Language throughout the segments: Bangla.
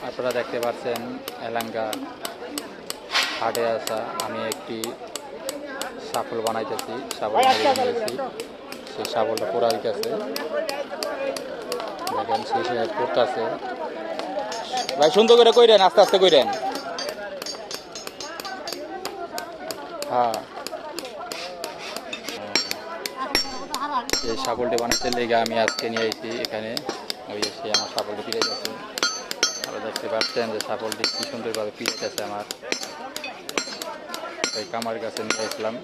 আপনারা দেখতে পাচ্ছেন এলাঙ্গা হাটে আসা আমি একটি শাফল বানাইতেছি, শাফল বানিয়েছি। সেই শাফলটা পোড়া দিতেছে, দেখেন সেই পড়তেছে। ভাই সুন্দর করে কইরেন, আস্তে আস্তে কইরেন। হ্যাঁ, এই শাফলটি বানাতে লেগে আমি আজকে নিয়ে এসেছি এখানে। ওই এসে আমার শাফলটি পিড়ে গেছে। আপনারা দেখতে পাচ্ছেন যে শাফলটি কি সুন্দরভাবে পিড়ে গেছে আমার। এই কামার কাছে নিয়ে আসলাম।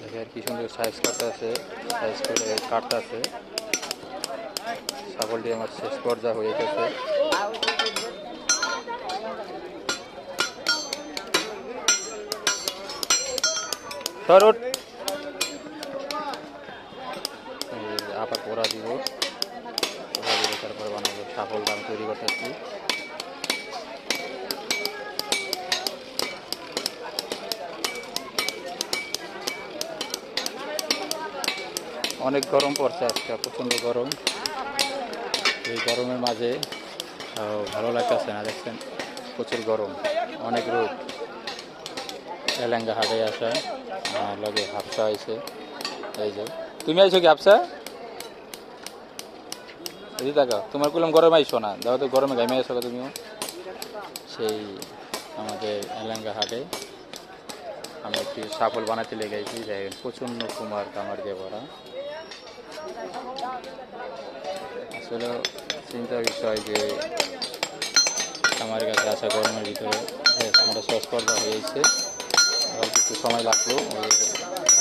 দেখেন কি সুন্দর সাইজ কাটতে আছে, সাইজ করে কাটতে আছে। ছাগলটি আমার শেষ পর্যায়ে হয়ে গেছে। আবার পোড়া দিব, তারপরে বানাবো। ছাগলটা আমি তৈরি করতেছি। অনেক গরম পড়ছে আজকে, প্রচণ্ড গরম। এই গরমের মাঝে ভালো লাগতেছে না, দেখছেন প্রচুর গরম, অনেক রোদ। এলাঙ্গা হাটে আসা লগে হাফসা হয়েছে। এই যে তুমি আইছো কি হাফসা? এই দেখো তোমার কুলাম গরমে আইসো না, দেখো তো গরমে ঘামে আসো তুমিও। সেই আমাদের এলাঙ্গা হাটে আমি একটি শাফল বানাতে লেগেছি। দেখেন প্রচণ্ড কুমার কামার দিয়ে ভরা। আসলে চিন্তার বিষয় যে আমার কাছে আসা গরমের ভিতরে আমরা শেষ পর্যায়ে হয়েছে। অল্প একটু সময় লাগলো,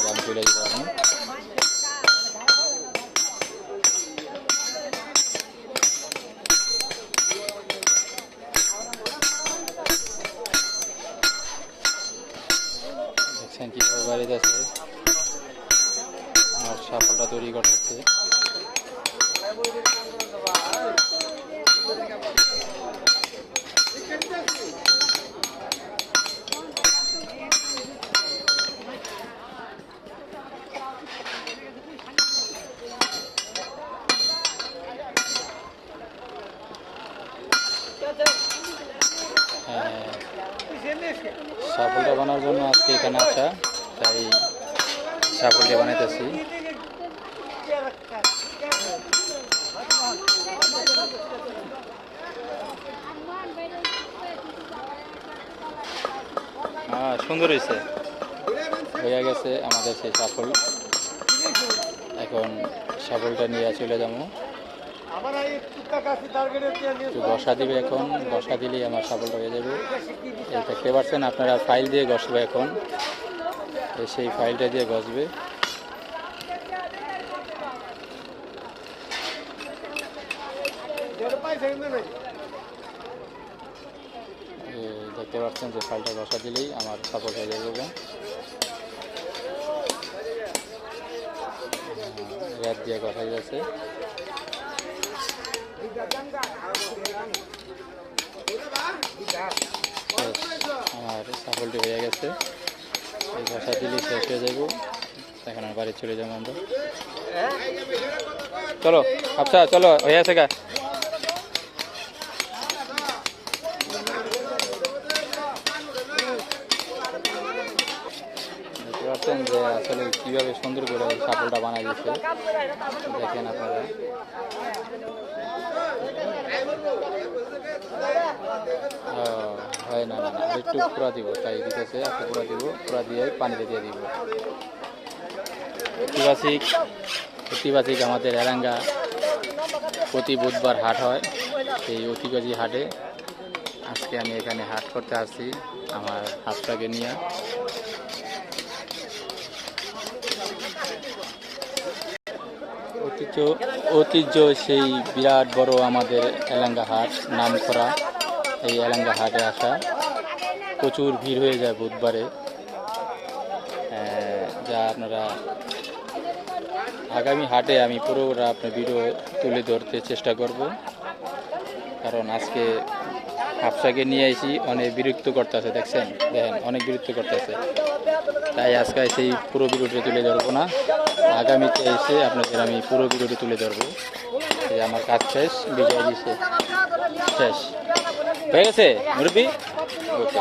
আমি চলে যাবো এখন। দেখছেন কীভাবে বাড়িতে আছে আমার শাফলটা তৈরি করতেছে। শাফলটা বানার জন্য আজকে এখানে আসা, তাই শাফলটি বানাইতেছি। সুন্দর হয়েছে, হয়ে গেছে আমাদের সেই শাফল। এখন শাফলটা নিয়ে চলে যাবো, একটু ঘষা দিবে। এখন ঘষা দিলেই আমার শাফলটা হয়ে যাবে। এই দেখতে পাচ্ছেন আপনারা, ফাইল দিয়ে ঘষবে। এখন সেই ফাইলটা দিয়ে ঘষবে। দেখতে পাচ্ছেন যে ফাইলটা ঘষা দিলেই আমার শাফল হয়ে যাবে। র্যাপ দিয়ে ঘষা যাচ্ছে। আমার শাফলটি হয়ে গেছে, এই ঘষা দিলেই শেষ হয়ে যাব। এখন আর বাড়ি চলে যাবো আমরা। চলো আচ্ছা, চলো হয়ে আছে গা। দেখতে পাচ্ছেন যে আসলে কীভাবে সুন্দর করে শাফলটা বানাই দিচ্ছে, দেখেন আপনারা। হয় না, একটু পুরা দিব, তাই দিতেছে। একটু পুরা দিব, পুরা দিয়ে পানিতে দিয়ে দিব। ঐতিহাসিক আমাদের এলাঙ্গা প্রতি বুধবার হাট হয়। সেই ঐতিহাসিক হাটে আজকে আমি এখানে হাট করতে আসছি আমার হাতটাকে নিয়ে। ঐতিহ্য সেই বিরাট বড় আমাদের এলাঙ্গা হাট, নাম করা এই এলাঙ্গা হাটে আসা। প্রচুর ভিড় হয়ে যায় বুধবারে, যা আপনারা আগামী হাটে আমি পুরোটা আপনার ভিডিও তুলে ধরতে চেষ্টা করব, কারণ আজকে হাফসাকে নিয়ে এসেছি, অনেক বিরক্ত করতেছে, দেখছেন অনেক বিরক্ত করতেছে, তাই আজকে সেই পুরো ভিডিওটি তুলে ধরবো না, আগামীতে এসে আপনাদের আমি পুরো ভিডিওটি তুলে ধরবো। যে আমার কাজ শেষ, বিজয় দিছে শেষ হয়ে গেছে মুরব্বী। ওকে।